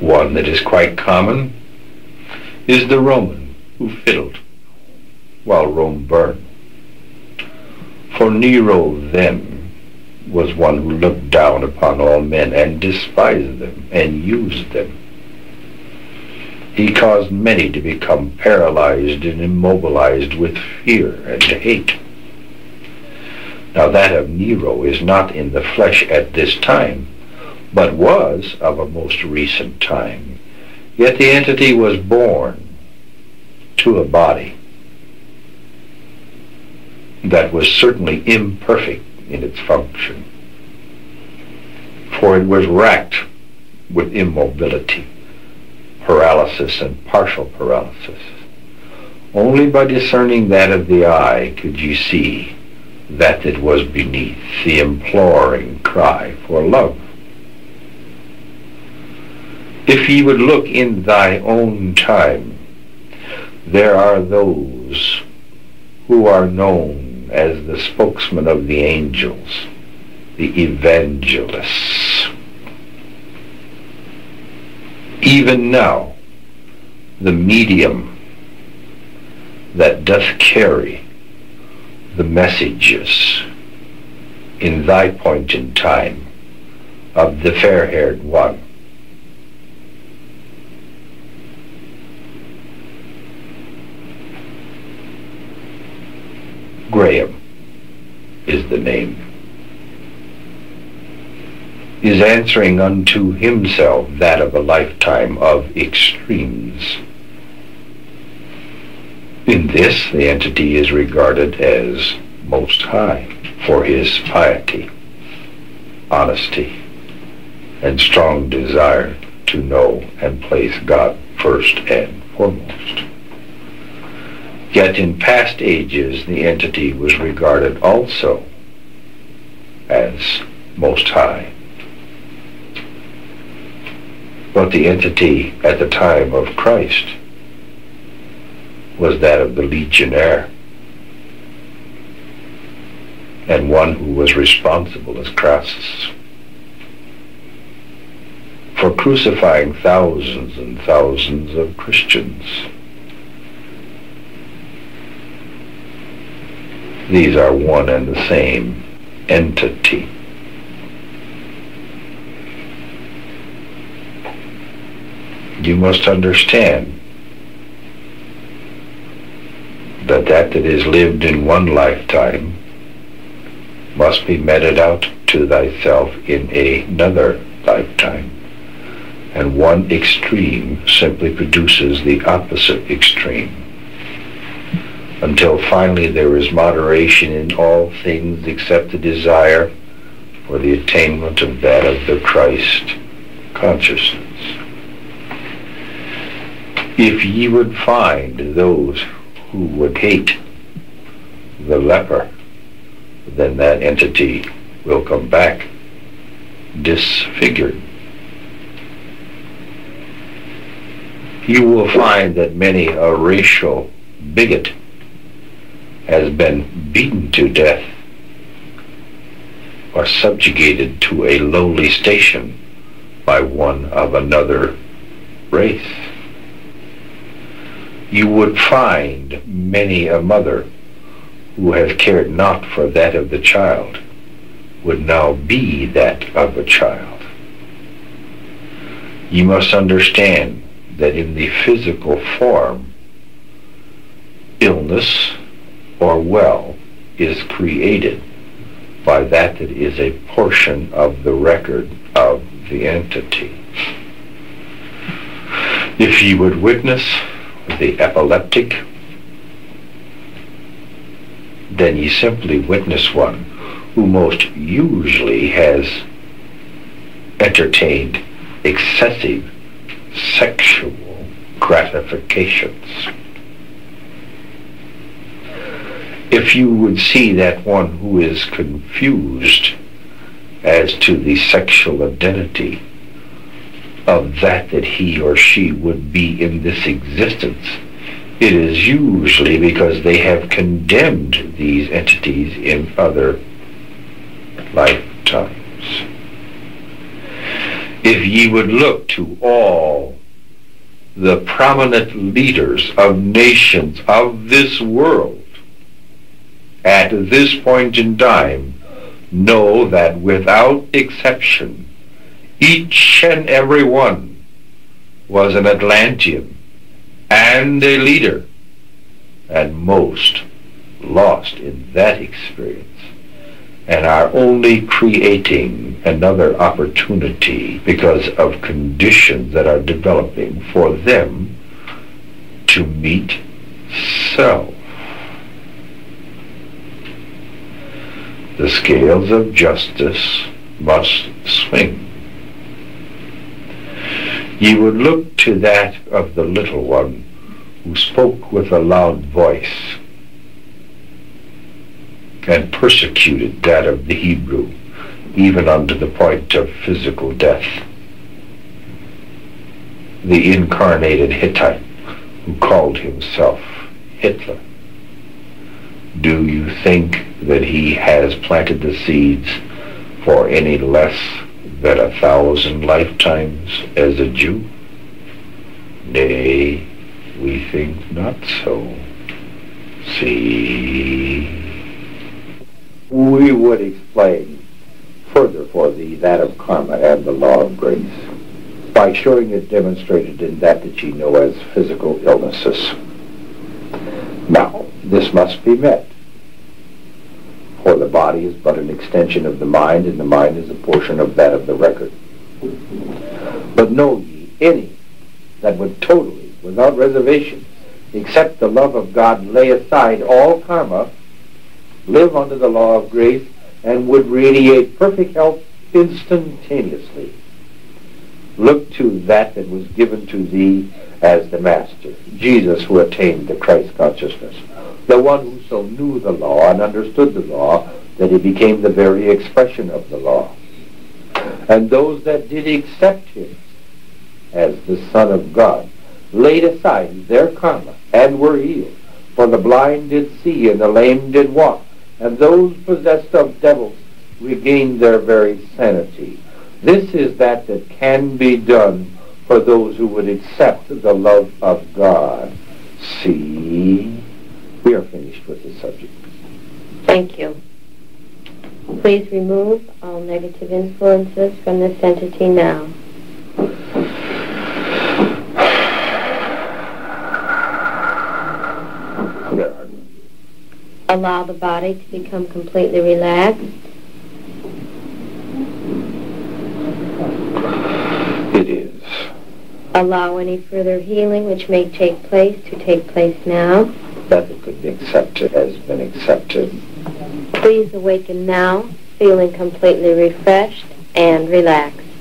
One that is quite common is the Roman who fiddled while Rome burned. For Nero then was one who looked down upon all men and despised them and used them. He caused many to become paralyzed and immobilized with fear and hate. Now that of Nero is not in the flesh at this time, but was of a most recent time. Yet the entity was born to a body that was certainly imperfect in its function, for it was racked with immobility, paralysis, and partial paralysis. Only by discerning that of the eye could you see that it was beneath, the imploring cry for love. If ye would look in thy own time, there are those who are known as the spokesmen of the angels, the evangelists. Even now, the medium that doth carry the messages in thy point in time of the fair-haired one, Graham is the name, is answering unto himself that of a lifetime of extremes. In this, the entity is regarded as most high for his piety, honesty, and strong desire to know and place God first and foremost. Yet in past ages, the entity was regarded also as most high. But the entity at the time of Christ was that of the legionnaire, and one who was responsible as Crassus for crucifying thousands and thousands of Christians. These are one and the same entity. You must understand that is lived in one lifetime must be meted out to thyself in another lifetime, and one extreme simply produces the opposite extreme, until finally there is moderation in all things except the desire for the attainment of that of the Christ consciousness. If ye would find those who would hate the leper, then that entity will come back disfigured. You will find that many a racial bigot has been beaten to death or subjugated to a lowly station by one of another race. You would find many a mother who has cared not for that of the child would now be that of a child. You must understand that in the physical form, illness or well is created by that is a portion of the record of the entity. If ye would witness the epileptic, then ye simply witness one who most usually has entertained excessive sexual gratifications. If you would see that one who is confused as to the sexual identity of that he or she would be in this existence, it is usually because they have condemned these entities in other lifetimes. if ye would look to all the prominent leaders of nations of this world at this point in time, know that without exception, each and every one was an Atlantean and a leader, and most lost in that experience, and are only creating another opportunity because of conditions that are developing for them to meet self. The scales of justice must swing. Ye would look to that of the little one who spoke with a loud voice and persecuted that of the Hebrew, even unto the point of physical death. The incarnated Hittite who called himself Hitler. Do you think that he has planted the seeds for any less than 1,000 lifetimes as a Jew? Nay, we think not so. See? We would explain further for thee that of karma and the law of grace by showing it demonstrated in that ye know as physical illnesses. Now, this must be met, for the body is but an extension of the mind, and the mind is a portion of that of the record. But know ye, any that would totally, without reservation, accept the love of God, lay aside all karma, live under the law of grace, and would radiate perfect health instantaneously. Look to that was given to thee as the Master, Jesus, who attained the Christ consciousness, the one who so knew the law and understood the law that he became the very expression of the law. And those that did accept him as the Son of God laid aside their karma and were healed, for the blind did see and the lame did walk, and those possessed of devils regained their very sanity. This is that can be done for those who would accept the love of God. See? We are finished with the subject. Thank you. Please remove all negative influences from this entity now. Allow the body to become completely relaxed. It is. Allow any further healing which may take place to take place now. That it could be accepted has been accepted. Please awaken now, feeling completely refreshed and relaxed.